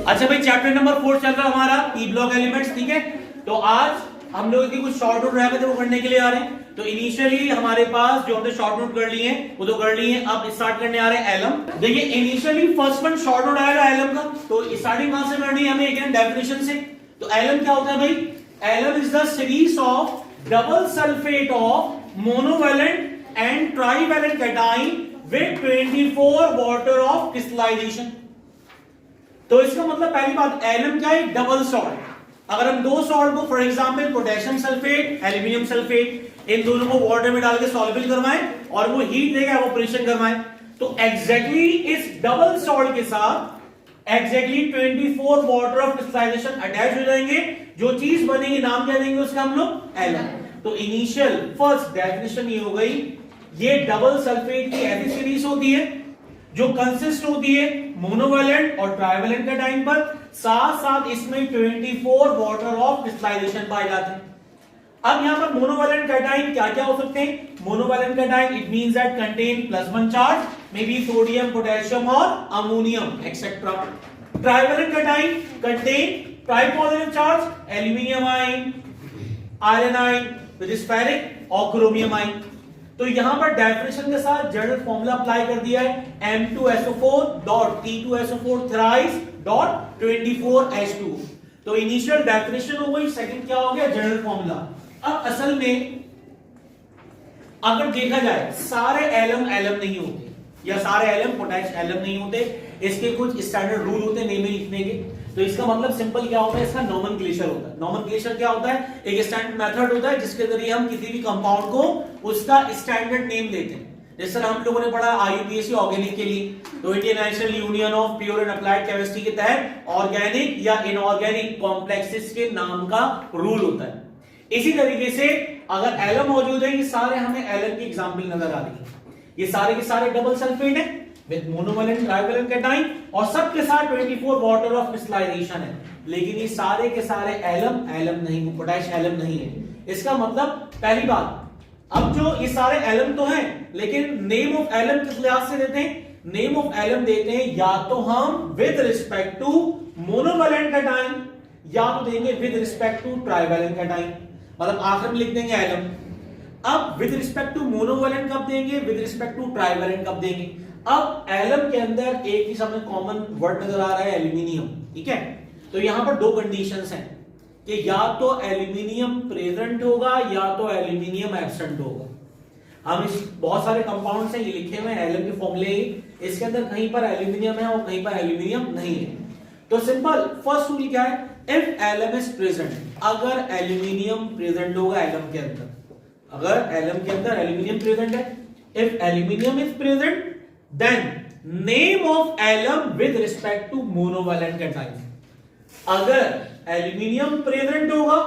अच्छा भाई, chapter number 4 चल रहा हमारा पी ब्लॉक एलिमेंट्स, ठीक है। तो आज हम लोग की कुछ शॉर्ट नोट रह गए थे, वो करने के लिए आ रहे हैं। तो इनिशियली हमारे पास जो हमने शॉर्ट नोट कर लिए हैं वो तो कर लिए हैं। अब स्टार्ट करने आ रहे हैं एलम। देखिए initially first one short note आएगा एलम का, तो स्टार्टिंग कहां से करनी है हमें, एक डेफिनेशन से। तो एलम क्या होता है भाई? Alum is the series of double sulphate of monovalent and trivalent cation with 24 water of crystallisation. तो इसका मतलब पहली बात, एलम क्या है? Double salt. अगर हम दो सॉल्ट को for example potassium sulphate, aluminium sulphate, इन दोनों को वाटर में डाल के सॉल्युबल करवाएं और वो हीट देगा, एवोपरेशन करवाएं, तो एग्जैक्टली इस डबल सॉल्ट के साथ exactly 24 water of crystallization attach हो जाएंगे। जो चीज बनेगी नाम क्या देंगे उसका हम लोग? एलम। तो इनिशियल फर्स्ट डेफिनेशन ये हो गई, ये डबल सल्फेट की ऐसी सीरीज होती है जो कंसिस्ट होती है मोनोवैलेंट और ट्राइवैलेंट कैटाइन पर, साथ साथ इसमें 24 वाटर ऑफ क्रिस्टलाइजेशन पाए जाते हैं। अब यहां पर मोनोवैलेंट कैटाइन क्या क्या हो सकते हैं? Monovalent cation it means that contain +1 charge, may be sodium, potassium और ammonium etcetera. Trivalent cation contain tripositive charge, aluminium ion, iron ion with ferric और क्रोमियम आयन। तो यहां पर डेफिनेशन के साथ जनरल फॉर्मूला अप्लाई कर दिया है, M2SO4 T2SO4 thrice 24H2। तो इनिशियल डेफिनेशन हो गई, सेकंड क्या हो गया? General formula. अब असल में अगर देखा जाए सारे एलम एलम नहीं होते, या सारे एलम पोटैश एलम नहीं होते, इसके कुछ स्टैंडर्ड रूल होते हैं नेम में लिखने के। तो इसका मतलब सिंपल क्या होता है, इसका नोमेनक्लेचर होता है। नोमेनक्लेचर क्या होता है? एक स्टैंडर्ड मेथड होता है जिसके जरिए हम किसी भी कंपाउंड को उसका स्टैंडर्ड नेम देते हैं। जिस तरह हम लोगों ने पढ़ा IUPAC ऑर्गेनिक के लिए, तो Indian national union of pure and applied chemistry के तहत ऑर्गेनिक या इनऑर्गेनिक कॉम्प्लेक्सेस के नाम का रूल होता है। इसी तरीके से अगर एलम मौजूद है, ये सारे हमें एलम की एग्जांपल नजर आ रही है, ये सारे के सारे डबल सल्फेट है विद मोनोवैलेंट ट्राइवैलेंट कैटाइन और सबके साथ 24 वाटर ऑफ क्रिस्टलाइजेशन है। लेकिन ये सारे के सारे एलम एलम नहीं, पोटैश एलम नहीं है। इसका मतलब पहली बात, अब जो ये सारे एलम तो हैं, लेकिन नेम ऑफ एलम किस लिहाज से देते हैं? नेम ऑफ एलम देते हैं या तो हम with respect to monovalent cation, या तो देंगे with respect to trivalent cation, मतलब आखिर में लिख देंगे एलम। अब विद रिस्पेक्ट टू मोनोवैलेंट कब देंगे, विद रिस्पेक्ट टू ट्राइवैलेंट कब देंगे? अब एलम के अंदर एक ही समय कॉमन वर्ड नजर आ रहा है, एल्यूमिनियम, ठीक है। तो यहां पर दो कंडीशंस हैं कि या तो एल्यूमिनियम प्रेजेंट होगा या तो एल्यूमिनियम एब्सेंट होगा। हम इस बहुत सारे कंपाउंड्स हैं, ये लिखे हुए हैं एलम के फॉर्मूले, इसके अंदर कहीं पर एल्यूमिनियम है और कहीं पर एल्यूमिनियम नहीं है। तो सिंपल फर्स्ट रूल क्या है? इफ एलम इज प्रेजेंट, अगर एल्यूमिनियम प्रेजेंट होगा एलम के अंदर, अगर एलम के अंदर एल्यूमिनियम प्रेजेंट है, if aluminium is present then name of alum with respect to monovalent cation। अगर एल्यूमिनियम प्रेजेंट होगा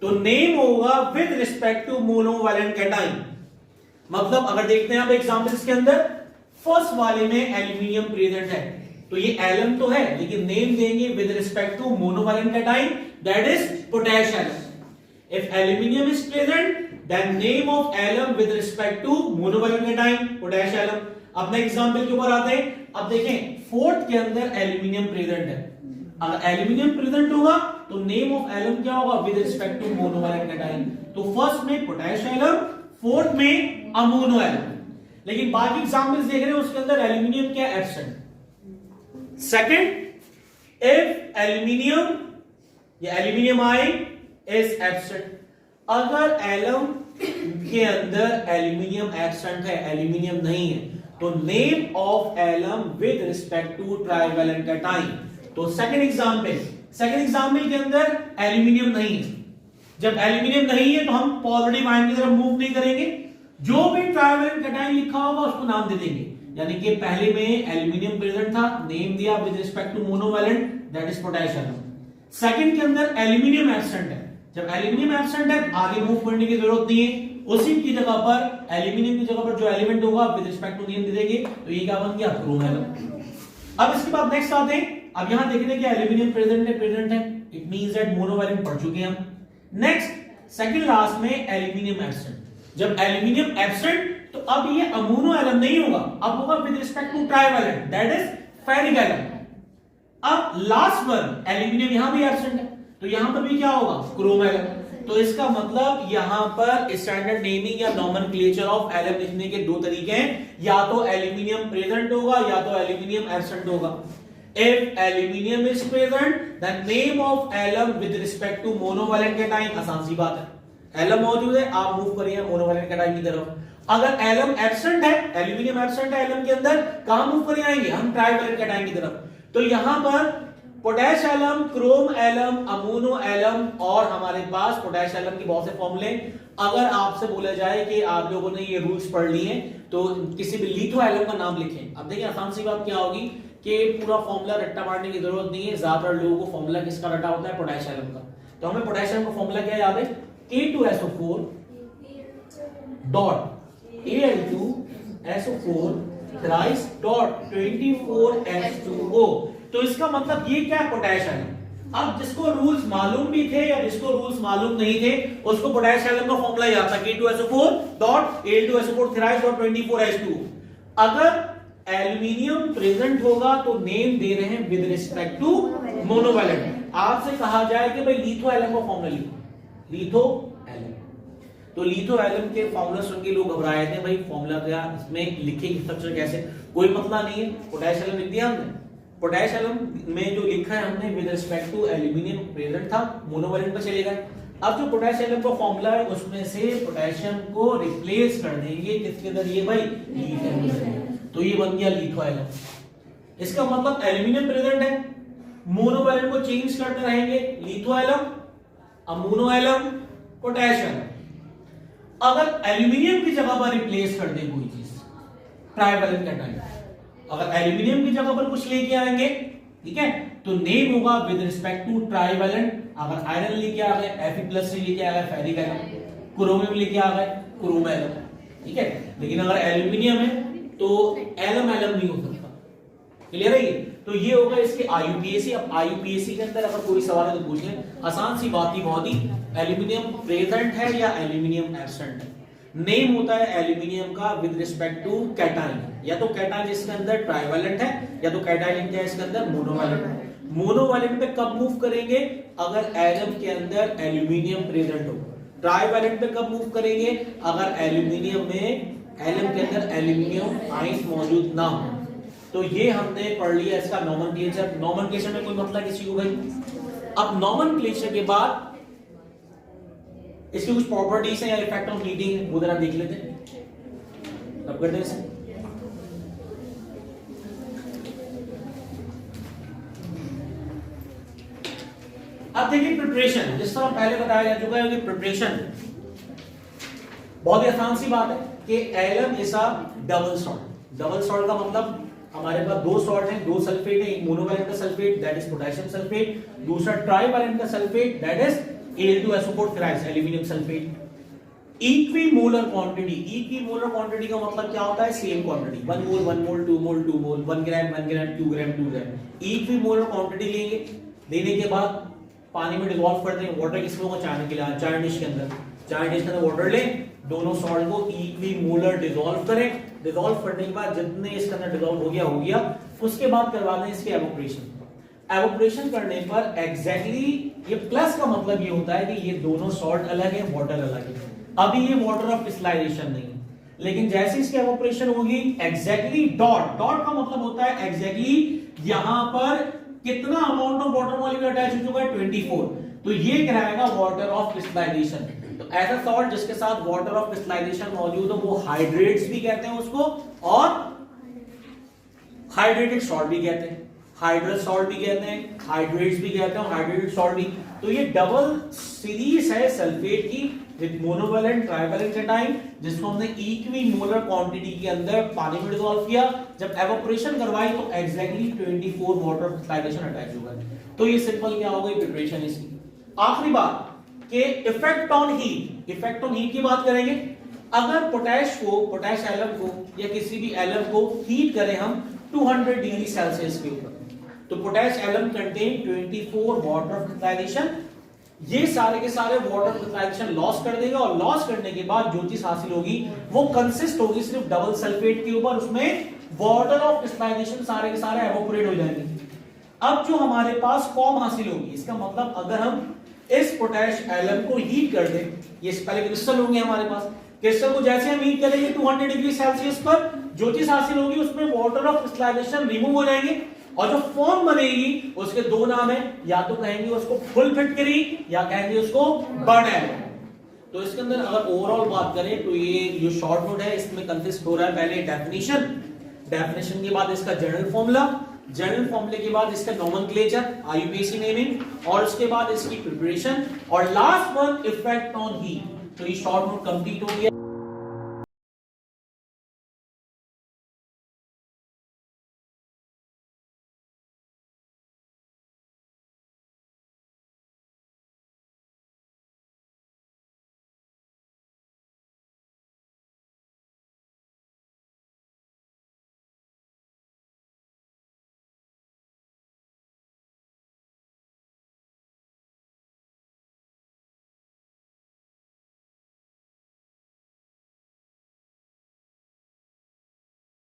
तो नेम होगा with respect to monovalent cation. मतलब अगर देखते हैं आप एग्जांपल्स के अंदर, फर्स्ट वाले में एल्यूमिनियम प्रेजेंट है तो ये एलम तो है, लेकिन नेम देंगे with respect to monovalent cation, that is potash alum. If aluminium is present then name of alum with respect to monovalent cation, potash alum। अपने एग्जांपल के ऊपर आते हैं। अब देखें फोर्थ के अंदर एल्यूमिनियम प्रेजेंट है, अगर एल्यूमिनियम प्रेजेंट होगा तो नेम ऑफ एलम क्या होगा? With respect to monovalent cation. तो फर्स्ट में पोटैश एलम, फोर्थ में अमोनो एलम। लेकिन बाकी एग्जांपल्स देख रहे हैं उसके अंदर एल्यूमिनियम क्या? एब्सेंट। सेकंड, इफ एल्यूमिनियम या एल्यूमिनियम आयन इज एब्सेंट, अगर एलम के अंदर एल्यूमिनियम एब्सेंट है, एल्यूमिनियम नहीं है, तो name of alum with respect to trivalent cation. तो सेकंड एग्जांपल के अंदर एल्यूमिनियम नहीं है। जब एल्यूमिनियम नहीं है तो हम पॉजिटिव आयन की तरफ मूव नहीं करेंगे, जो भी ट्राइवैलेंट कैटाइन लिखा होगा उसको नाम दे देंगे। यानी कि पहले में एल्यूमिनियम प्रेजेंट था, नेम दिया with respect to monovalent, that is potash alum. Second के अंदर एल्यूमिनियम एब्सेंट है, जब एल्यूमिनियम एब्सेंट है आगे मूव करने की जरूरत नहीं है, उसी की जगह पर एल्यूमिनियम की जगह पर जो एलिमेंट होगा विद रिस्पेक्ट टू नेम दे देंगे, तो ये क्या बन गया? Chrome alum. अब इसके बाद नेक्स्ट आते हैं, अब यहां देख रहे हैं कि एल्यूमिनियम प्रेजेंट है, इट मींस दैट मोनोवैलेंट पढ़ चुके हैं हम। नेक्स्ट सेकंड लास्ट में एल्यूमिनियम एब्सेंट, जब एल्यूमिनियम एब्सेंट तो अब ये अमोनो एलम नहीं होगा, अब होगा with respect to trivalent, that is ferric alum. अब लास्ट वन एल्यूमिनियम यहां भी एब्सेंट है, तो यहां पर भी क्या होगा, क्रोम एलम। तो इसका मतलब यहां पर स्टैंडर्ड नेमिंग या नॉमेनक्लेचर ऑफ एलम लिखने के दो तरीके हैं, या तो एल्यूमिनियम प्रेजेंट होगा या तो एल्यूमिनियम एब्सेंट होगा। If aluminium is present, the name of alum with respect to monovalent cation, आसान सी बात है, एलम मौजूद है, आप मूव करिए मोनोवैलेंट cation की तरफ। अगर एलम एब्सेंट है, एल्यूमिनियम एब्सेंट है एलम के अंदर, कहां मूव कर आएंगे हम, ट्राइवैलेंट cation की तरफ। तो यहां पर potash alum, chrome alum, ammonia alum और हमारे पास पोटैश एलम के बहुत से फॉर्मूले। अगर आपसे बोला जाए कि आप लोगों ने ये रूल्स पढ़ लिए हैं तो किसी भी लिथो एलम का नाम लिखें। अब देखिए आसान सी बात क्या होगी कि पूरा फॉर्मूला रट्टा मारने की जरूरत नहीं है, ज्यादातर लोगों को फॉर्मूला किसका रटा होता है, पोटैश एलम का। तो हमें पोटैश एलम का फॉर्मूला क्या याद है, A2SO4 dot Al2SO4 thrice dot 24H2O। तो इसका मतलब ये क्या है, पोटैश एलम। अब जिसको रूल्स मालूम भी थे या जिसको रूल्स मालूम नहीं थे उसको पोटैश एलम का फॉर्मूला याद था, K2SO4 dot Al2SO4 thrice dot 24H2O। अगर एल्यूमिनियम प्रेजेंट होगा तो नेम दे रहे हैं विद रिस्पेक्ट टू मोनोवैलेंट। आपसे कहा जाए कि भाई लिथो एलम का फॉर्मूला लिखो, लिथो एलम, तो लिथो एलम के फॉर्मूला सुन के लोग घबराए थे, भाई फॉर्मूला क्या, इसमें लिखेंगे स्ट्रक्चर कैसे, कोई मसला नहीं है, पोटैश एलम लिख दिया हमने। पोटैश एलम में जो लिखा है हमने with respect to aluminium present था, मोनोवैलेंट पे चलेगा। अब जो पोटैश एलम का फॉर्मूला है उसमें से पोटेशियम को रिप्लेस कर देंगे किसके अंदर, ये भाई लिथियम, तो ये बन गया लिथो एलम। इसका मतलब एल्यूमिनियम प्रेजेंट है, मोनोवैलेंट को चेंज करते रहेंगे, litho alum, ammonia alum, potash alum. अगर एल्यूमिनियम की जगह पर रिप्लेस कर दे कोई चीज, ट्राइवैलेंट कैटायन, अगर एल्यूमिनियम की जगह पर कुछ लेके आएंगे, ठीक है, तो नेम होगा विद रिस्पेक्ट टू ट्राइवैलेंट। अगर आयरन लेके आ गए, Fe+ लेके आ गए फेरिक एलम, क्रोमियम लेके आ गए क्रोम एलम, ठीक है। लेकिन अगर एल्यूमिनियम है तो एलम एलम नहीं हो सकता, क्लियर है ये। तो ये होगा इसके IUPAC। अब IUPAC के अंदर अगर कोई सवाल है तो पूछ लें, आसान सी बात ही बहुत ही, एल्यूमिनियम प्रेजेंट है या एल्यूमिनियम एब्सेंट है। नेम होता है एल्यूमिनियम का विद रिस्पेक्ट टू कैटायन, या तो कैटायन इसके अंदर ट्राइवैलेंट है या तो कैटायन क्या है इसके अंदर मोनोवैलेंट है। मोनोवैलेंट पे कब मूव करेंगे, अगर एलम के अंदर एल्यूमिनियम प्रेजेंट हो। ट्राइवैलेंट पे कब मूव करेंगे, अगर एल्यूमिनियम में, एलम के अंदर एल्यूमिनियम आइंस मौजूद ना हो। तो ये हमने पढ़ लिया इसका नॉमेनक्लेचर। नॉमेनक्लेचर में कोई मतलब किसी को भाई। अब नॉमेनक्लेचर के बाद इसकी कुछ प्रॉपर्टीज हैं या इफेक्ट ऑफ हीटिंग है, वो जरा देख लेते हैं, तब करते हैं इसे। अब देखिए प्रिपरेशन, जिस तरह पहले बताया जा चुका है कि प्रिपरेशन बहुत ही आसान सी बात है कि alum is a double salt. Double salt का मतलब हमारे पास दो सॉल्ट हैं, दो सल्फेट है, एक मोनोवैलेंट का sulphate that is potassium sulphate, दूसरा ट्राइवैलेंट का sulphate that is Al2SO4 thrice aluminium sulphate. Equimolar quantity, equimolar quantity का मतलब क्या होता है, सेम क्वांटिटी, 1 मोल 1 मोल 2 मोल 2 मोल, 1 ग्राम 1 ग्राम 2 ग्राम 2 ग्राम। इक्विमोलर क्वांटिटी लेंगे, लेने के बाद पानी में डिसॉल्व कर देंगे। वाटर किसमें होगा, चाय के लिए, चाय डिश के अंदर, चाय डिश के अंदर वाटर लें, दोनों सॉल्ट को इक्विमोलर डिसॉल्व करें। डिसॉल्व करने के बाद जितने इसके अंदर डिसॉल्व हो गया, उसके बाद करवा दें इसके एवोपरेशन। एवोपरेशन करने पर एग्जैक्टली ये प्लस का मतलब ये होता है कि ये दोनों सॉल्ट अलग है, वाटर अलग है। अभी ये वाटर ऑफ क्रिस्टलाइजेशन नहीं है, लेकिन जैसे इसकी एवोपरेशन होगी एग्जैक्टली डॉट, डॉट का मतलब होता है एग्जैक्टली यहां पर कितना amount of water molecule attach हो चुका है, 24। तो ये कहलाएगा वाटर ऑफ क्रिस्टलाइजेशन। तो ऐसा सॉल्ट जिसके साथ वाटर ऑफ क्रिस्टलाइजेशन मौजूद हो वो हाइड्रेट्स भी कहते हैं उसको, और हाइड्रेटेड सॉल्ट भी कहते हैं, हाइड्रल सॉल्ट भी कहते हैं, हाइड्रेट्स भी कहते हैं, हाइड्रेटेड सॉल्ट भी। तो ये डबल सीरीज है सल्फेट की विद मोनोवैलेंट ट्राइवैलेंट कैटायन, जिसको हमने इक्विमोलर क्वांटिटी के अंदर पानी में डिसॉल्व किया। जब एवोपरेशन करवाई तो एग्जैक्टली 24 वाटर क्रिस्टलाइजेशन अटैच होगा। तो ये सिंपल क्या हो गई प्रिपरेशन इसकी। आखिरी बात कि effect on heat, effect on heat की बात करेंगे। अगर पोटैश को, पोटैश एलम को या किसी भी एलम को हीट करें हम 200 डिग्री सेल्सियस के ऊपर, तो potash alum contain 24 water of crystallization ये सारे के सारे वाटर क्रिस्टलाइजेशन लॉस कर देगा और लॉस करने के बाद जो चीज हासिल होगी वो कंसिस्ट होगी सिर्फ डबल सल्फेट के ऊपर, उसमें वाटर ऑफ क्रिस्टलाइजेशन सारे के सारे एवोपोरेट हो जाएंगे। अब जो हमारे पास फॉर्म हासिल होगी, इसका मतलब अगर हम इस पोटेश एलम को हीट कर दें, ये पहले क्रिस्टल होंगे हमारे पास, क्रिस्टल को जैसे हम हीट करेंगे 200 डिग्री सेल्सियस पर, जो चीज हासिल होगी उसमें वाटर ऑफ क्रिस्टलाइजेशन रिमूव हो जाएंगे और जो फॉर्म बनेगी उसके दो नाम है, या तो कहेंगे उसको फुल फिटकरी या कहेंगे उसको बर्न एलम। तो इसके अंदर अगर ओवरऑल बात करें तो ये जो शॉर्ट नोट है इसमें कंसिस्ट हो रहा है पहले डेफिनेशन, डेफिनेशन के बाद इसका जनरल फॉर्मूला, जनरल फॉर्मूले के बाद इसका नोमेनक्लेचर आईयूपीएसी नेमिंग और उसके बाद इसकी प्रिपरेशन और last one effect on heat. तो ये शॉर्ट नोट कंप्लीट हो गया।